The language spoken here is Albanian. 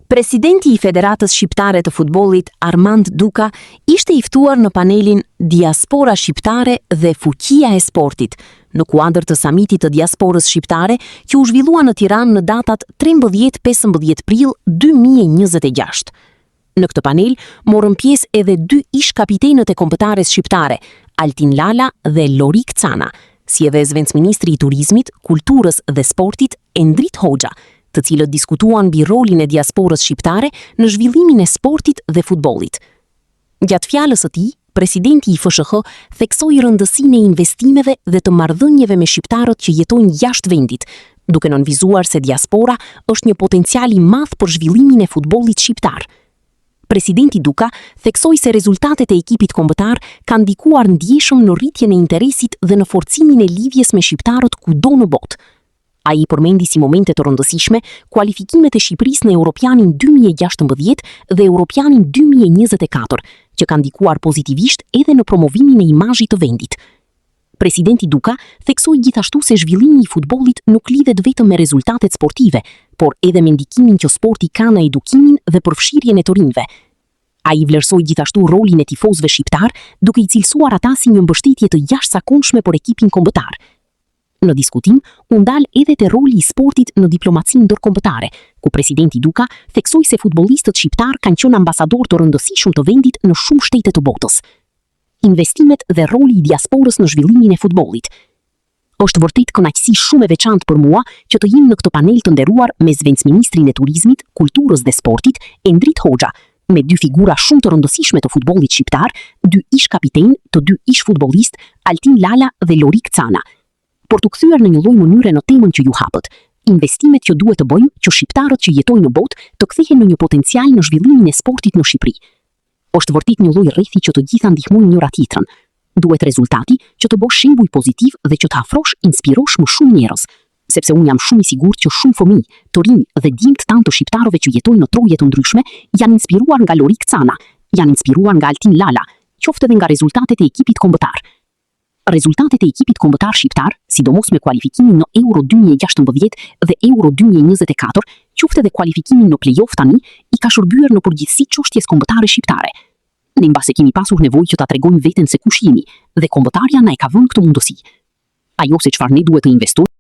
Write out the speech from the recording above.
Presidenti I Federatës Shqiptare të Futbollit, Armand Duka, ishte I ftuar në panelin Diaspora Shqiptare dhe Fuqia e Sportit, në kuadër të samitit të diasporës shqiptare që u zhvillua në Tiranë në datat 13-15 prill 2026. Në këtë panel morën pjesë edhe 2 ish kapitenët e kombëtares shqiptare, Altin Lala dhe Lorik Cana, si edhe zëvendësministri I Turizmit, Kulturës dhe Sportit, Endrit Hoxha, të cilët diskutuan mbi rolin e diasporës shqiptare në zhvillimin e sportit dhe futbollit. Gjatë fjalës së tij, presidenti I FSHH theksoi rëndësinë e investimeve dhe të marrëdhënieve me shqiptarët që jetojnë jashtë vendit, duke nënvizuar se diaspora është një potencial I madh për zhvillimin e futbollit shqiptar. Presidenti Duka theksoi se rezultatet e ekipit kombëtar kanë ndikuar ndjeshëm në rritjen e interesit dhe në forcimin e lidhjes me shqiptarët kudo në botë. Ai përmendi si momente të rëndësishme kualifikimet e Shqipërisë në Europianin 2016 dhe Europianin 2024, që kanë ndikuar pozitivisht edhe në promovimin e imazhit të vendit. Presidenti Duka theksoi gjithashtu se zhvillimi I futbollit nuk lidhet vetëm me rezultatet sportive, por edhe me ndikimin që sporti ka në edukimin dhe përfshirjen e të rinjve. Ai vlerësoi gjithashtu rolin e tifozëve shqiptar, duke I cilësuar ata si një mbështetje të jashtëzakonshme për ekipin kombëtar. Në diskutim, u ndal edhe te roli I sportit në diplomacinë ndërkombëtare, ku presidenti Duka theksoi se futbollistët shqiptar kanë qenë ambasadorë të rëndësishëm të vendit në shumë shtete të botës. Investimet dhe roli I diasporës në zhvillimin e futbollit. Është vërtet kënaqësi shumë e veçantë për mua që të jem në këtë panel të nderuar me zëvendësministrin e Turizmit, Kulturës dhe Sportit, Endrit Hoxha, me 2 figura shumë të rëndësishme të futbollit shqiptar, 2 ish kapiten të 2 ish futbollistë, Altin Lala dhe Lorik Cana, por të kthyer në një lloj mënyre në temën që ju hapët, investimet që duhet të bëjmë që shqiptarët që jetojnë në botë të kthehen në një potencial në zhvillimin e sportit në Shqipëri. Është vërtet një lloj rrethi që të gjitha ndihmojnë njëra tjetrën. Duhet rezultati që të bësh shembull pozitiv dhe që të afrosh, inspirosh më shumë njerëz, sepse unë jam shumë I sigurt që shumë fëmijë, të rinj dhe djemtë tanë të shqiptarëve që jetojnë në troje të ndryshme janë inspiruar nga Lorik Cana, janë inspiruar nga Altin Lala, qoftë edhe nga rezultatet e ekipit kombëtar. Rezultatet e ekipit kombëtar shqiptar, sidomos me kualifikimin në Euro 2016 dhe Euro 2024, qoftë edhe kualifikimin në play-off tani, I ka shërbyer në përgjithësi çështjes kombëtare shqiptare. Ne mbase kemi pasur nevojë që ta tregojmë veten se kush jemi, dhe kombëtarja na e ka vënë këtë mundësi. Ajo se çfarë ne duhet të investojmë